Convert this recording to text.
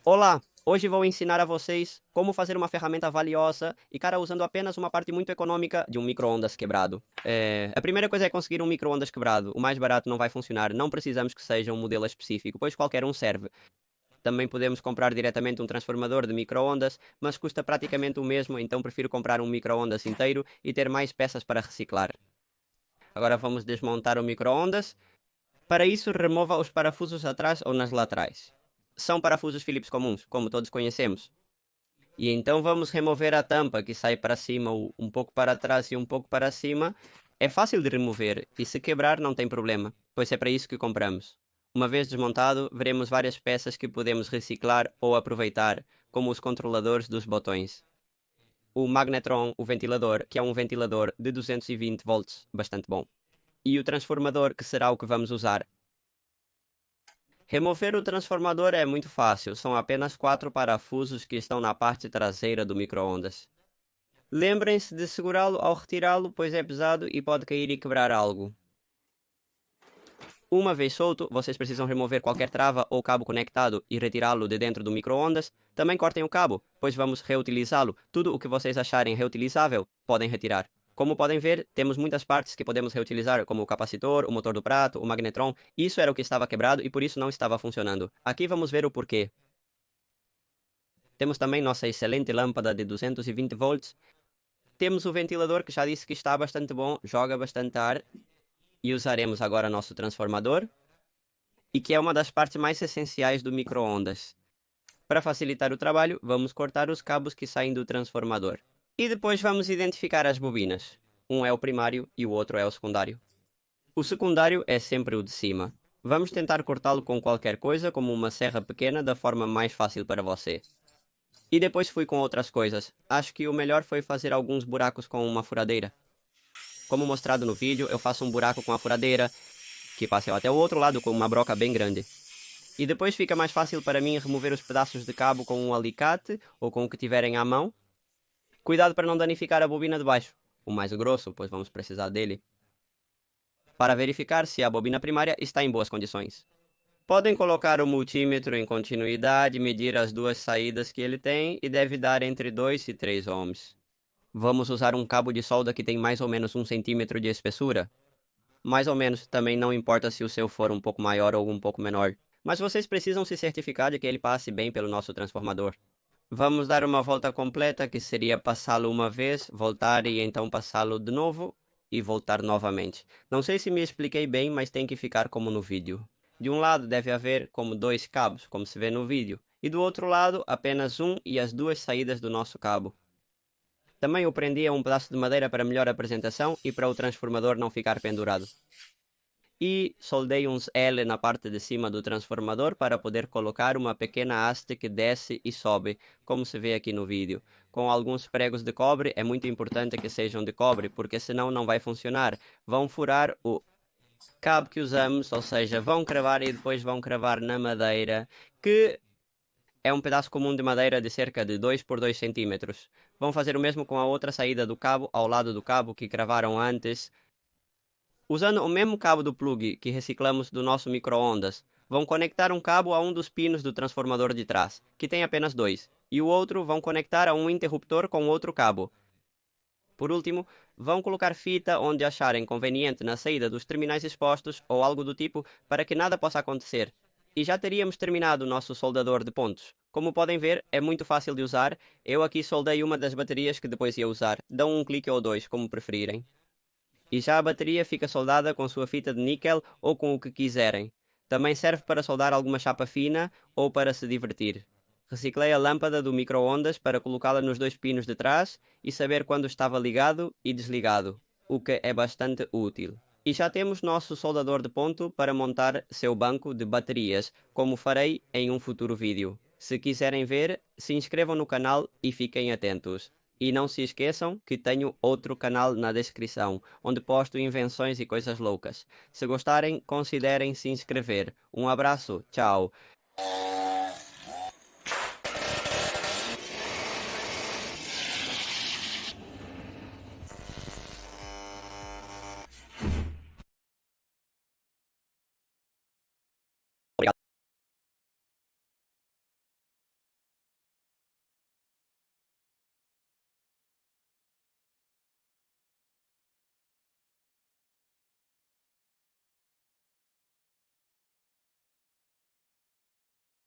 Olá! Hoje vou ensinar a vocês como fazer uma ferramenta valiosa e, cara, usando apenas uma parte muito econômica de um micro-ondas quebrado. A primeira coisa é conseguir um micro-ondas quebrado. O mais barato não vai funcionar, não precisamos que seja um modelo específico, pois qualquer um serve. Também podemos comprar diretamente um transformador de micro-ondas, mas custa praticamente o mesmo, então prefiro comprar um micro-ondas inteiro e ter mais peças para reciclar. Agora vamos desmontar o micro-ondas. Para isso, remova os parafusos atrás ou nas laterais. São parafusos Phillips comuns, como todos conhecemos. E então vamos remover a tampa que sai para cima, um pouco para trás e um pouco para cima. É fácil de remover e se quebrar não tem problema, pois é para isso que compramos. Uma vez desmontado, veremos várias peças que podemos reciclar ou aproveitar, como os controladores dos botões. O magnetron, o ventilador, que é um ventilador de 220 volts, bastante bom. E o transformador, que será o que vamos usar. Remover o transformador é muito fácil, são apenas 4 parafusos que estão na parte traseira do micro-ondas. Lembrem-se de segurá-lo ao retirá-lo, pois é pesado e pode cair e quebrar algo. Uma vez solto, vocês precisam remover qualquer trava ou cabo conectado e retirá-lo de dentro do micro-ondas. Também cortem o cabo, pois vamos reutilizá-lo. Tudo o que vocês acharem reutilizável, podem retirar. Como podem ver, temos muitas partes que podemos reutilizar, como o capacitor, o motor do prato, o magnetron. Isso era o que estava quebrado e por isso não estava funcionando. Aqui vamos ver o porquê. Temos também nossa excelente lâmpada de 220 volts. Temos o ventilador, que já disse que está bastante bom, joga bastante ar. E usaremos agora nosso transformador, e que é uma das partes mais essenciais do micro-ondas. Para facilitar o trabalho, vamos cortar os cabos que saem do transformador. E depois vamos identificar as bobinas. Um é o primário e o outro é o secundário. O secundário é sempre o de cima. Vamos tentar cortá-lo com qualquer coisa, como uma serra pequena, da forma mais fácil para você. E depois fui com outras coisas. Acho que o melhor foi fazer alguns buracos com uma furadeira. Como mostrado no vídeo, eu faço um buraco com a furadeira, que passa até o outro lado com uma broca bem grande. E depois fica mais fácil para mim remover os pedaços de cabo com um alicate ou com o que tiverem à mão. Cuidado para não danificar a bobina de baixo, o mais grosso, pois vamos precisar dele, para verificar se a bobina primária está em boas condições. Podem colocar o multímetro em continuidade, medir as duas saídas que ele tem e deve dar entre 2 e 3 ohms. Vamos usar um cabo de solda que tem mais ou menos 1 centímetro de espessura. Mais ou menos, também não importa se o seu for um pouco maior ou um pouco menor. Mas vocês precisam se certificar de que ele passe bem pelo nosso transformador. Vamos dar uma volta completa, que seria passá-lo uma vez, voltar e então passá-lo de novo e voltar novamente. Não sei se me expliquei bem, mas tem que ficar como no vídeo. De um lado deve haver como 2 cabos, como se vê no vídeo, e do outro lado apenas um e as 2 saídas do nosso cabo. Também o prendi a um pedaço de madeira para melhor apresentação e para o transformador não ficar pendurado. E soldei uns L na parte de cima do transformador para poder colocar uma pequena haste que desce e sobe, como se vê aqui no vídeo. Com alguns pregos de cobre, é muito importante que sejam de cobre, porque senão não vai funcionar. Vão furar o cabo que usamos, ou seja, vão cravar e depois vão cravar na madeira, que é um pedaço comum de madeira de cerca de 2 por 2 centímetros. Vão fazer o mesmo com a outra saída do cabo, ao lado do cabo que cravaram antes. Usando o mesmo cabo do plug que reciclamos do nosso micro-ondas, vão conectar um cabo a um dos pinos do transformador de trás, que tem apenas 2, e o outro vão conectar a um interruptor com outro cabo. Por último, vão colocar fita onde acharem conveniente na saída dos terminais expostos ou algo do tipo para que nada possa acontecer. E já teríamos terminado o nosso soldador de pontos. Como podem ver, é muito fácil de usar. Eu aqui soldei uma das baterias que depois ia usar. Dão um clique ou dois, como preferirem. E já a bateria fica soldada com sua fita de níquel ou com o que quiserem. Também serve para soldar alguma chapa fina ou para se divertir. Reciclei a lâmpada do micro-ondas para colocá-la nos 2 pinos de trás e saber quando estava ligado e desligado, o que é bastante útil. E já temos nosso soldador de ponto para montar seu banco de baterias, como farei em um futuro vídeo. Se quiserem ver, se inscrevam no canal e fiquem atentos. E não se esqueçam que tenho outro canal na descrição, onde posto invenções e coisas loucas. Se gostarem, considerem se inscrever. Um abraço, tchau.